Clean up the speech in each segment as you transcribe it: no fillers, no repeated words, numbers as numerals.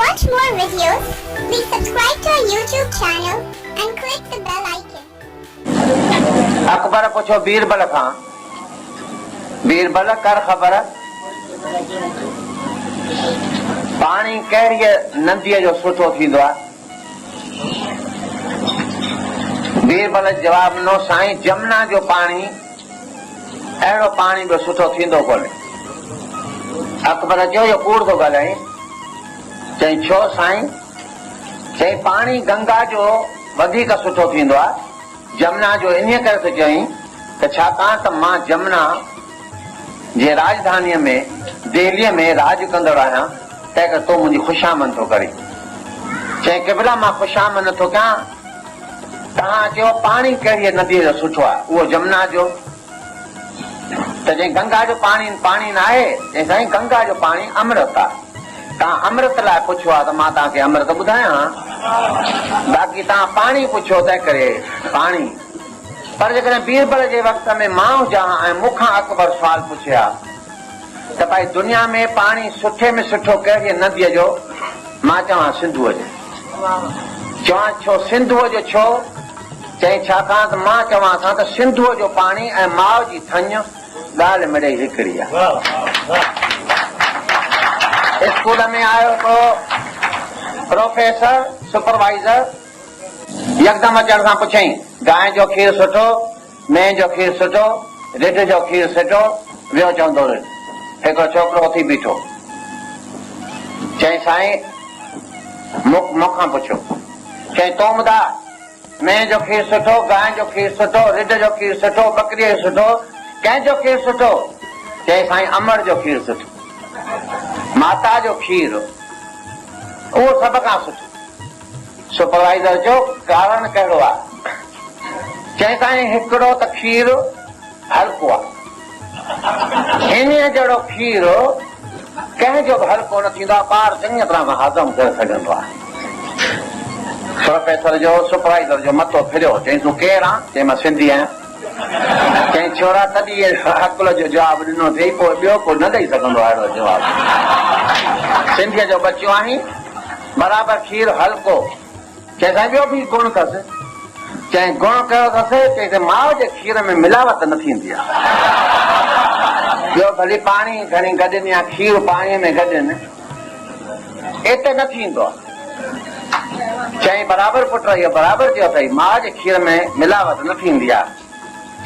watch more videos, please subscribe to our YouTube channel and click the bell icon. Akbar पुछो बीरबल खां, बीरबल कर ख़बर पाणी कहिड़ी नदीअ जो सुठो थींदो आहे? बीरबल जवाब ॾिनो, साईं जमुना जो पाणी अहिड़ो पाणी बि सुठो थींदो कोन्हे। अकबर चयो इहो कूड़ थो ॻाल्हाए। चई छो साईं? चई पाणी गंगा जो वधीक सुठो थींदो आहे, जमुना जो इन करे थो चई त छाकाणि त मां जमुना जे राजधानीअ में दिल्लीअ में राज कंदड़ आहियां, तंहिं करे तो मुंहिंजी ख़ुशामद थो करे। चई किबला मां ख़ुशामद नथो कयां, तव्हां चयो पाणी कहिड़ी नदीअ जो सुठो आहे? उहो जमुना जो। त चई गंगा जो पाणी पाणी न आहे? चई साईं गंगा जो पाणी अमृत आहे। तव्हां अमृत लाइ पुछो आहे त मां तव्हांखे अमृत ॿुधायां, बाक़ी तव्हां पाणी पुछो तंहिं करे पाणी। पर जेकॾहिं बीरबल जे वक़्त में मां हुजां ऐं मूंखां अकबर सुवाल पुछे हा त भाई दुनिया में पाणी सुठे में सुठो कहिड़ी नदीअ जो? मां चवां सिंधूअ जो। चवां छो सिंधूअ जो? छो? चई छाकाणि त मां चवां था त सिंधूअ जो पाणी ऐं माउ जी थञ ॻाल्हि मिड़ई हिकिड़ी आहे। स्कूल में आयो तो प्रोफेसर सुपरवाइज़र यकदम अचण सां पुछई गांइ जो खीर सुठो, मेंह जो खीर सुठो, रिढ जो खीर सुठो? वियो चवंदो रिढ। हिकिड़ो छोकिरो उथी बीठो, चई साईं मूंखां पुछो। चई तो ॿुधा, मेंह जो खीर सुठो, गांइ जो खीर सुठो, रिढ जो खीर सुठो, बकरीअ जो सुठो, कंहिंजो खीर सुठो? चई साईं अमर जो खीर सुठो, माता जो खीर उहो सभ खां सुठो। सुपरवाइज़र जो कारण कहिड़ो आहे? चई साईं हिकिड़ो त खीर हल्को आहे, हिन जहिड़ो खीर कंहिंजो बि हल्को न थींदो आहे, ॿार चङी तरह सां हज़म करे सघंदो आहे। प्रोफेसर जो सुपरवाइज़र जो मथो फिरियो। चई तूं केरु आहे? चई मां सिंधी आहियां। चई छोरा तॾहिं अकुल जो जवाबु ॾिनो अथई, पोइ ॿियो को न ॾेई सघंदो आहे अहिड़ो जवाबु। सिंधीअ जो बचियो आहीं, बराबरि खीर हल्को। चई साईं ॿियो बि गुण अथसि? चई गुण कहिड़ो अथसि? चई माउ जे खीर में मिलावट न थींदी आहे। ॿियो भली पाणी घणी गॾनि या खीर पाणीअ में गॾनि, एते न थींदो आहे। चई बराबरि पुट इहो बराबरि चयो अथई, माउ जे खीर में मिलावट न थींदी आहे।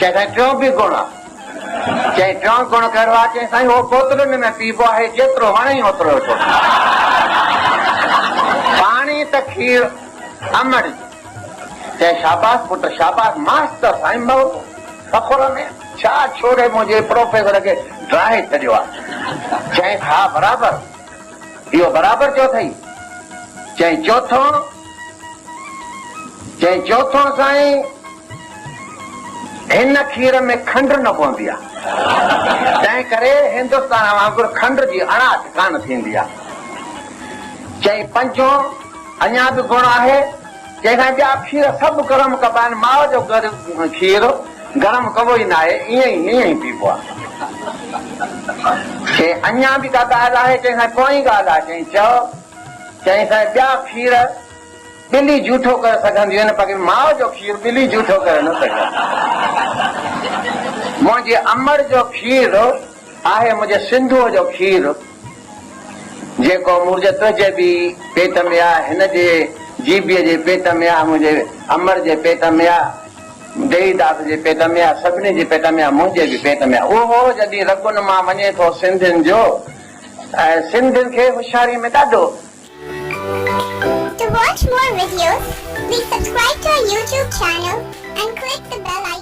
चई साईं टियों बि गुण आहे। चई टियों गुण कहिड़ो आहे? चई साईं उहो बोतलुनि में पीबो आहे, जेतिरो वणे ओतिरो वठो। पाणी त खीर अमर। चई शाबाश पुट शाबाश, मास्टर साईं भाऊ फ़खुर में छा छोड़े मुंहिंजे प्रोफेसर खे ड्राए छॾियो आहे। चई हा बराबरि, इहो बराबरि चयो अथई। चई चौथों? चई चौथों साईं हिन खीर में खंड न पवंदी आहे, तंहिं करे हिंदुस्तान वांगुरु खंड जी अणाट कान थींदी आहे। चई पंजों अञा बि गुण आहे। चई साईं ॿिया खीर सभु गरम कबा आहिनि, माउ जो खीर गरम कबो ई न आहे, ईअं ई पीबो आहे। चई अञा बि का ॻाल्हि आहे? चई साईं कोई ॻाल्हि आहे? चई चओ। चई साईं ॿिया खीर ॿिली जूठो करे सघंदियूं आहिनि, पर माउ जो खीर ॿिली जूठो करे न सघंदी। मुंहिंजे अमर जो खीर आहे, मुंहिंजे सिंधूअ जो खीर, जेको मुंहिंजे तुंहिंजे बि पेट में आहे, हिन जे जीबीअ जे पेट में आहे, मुंहिंजे अमर जे पेट में आहे, देईदास जे पेट में आहे, सभिनी जे पेट में आहे, मुंहिंजे बि पेट में आहे। उहो जॾहिं रगुनि मां वञे थो सिंधियुनि जो, ऐं सिंधियुनि खे होशियारी में ॾाढो। To watch more videos, please subscribe to our YouTube channel and click the bell icon.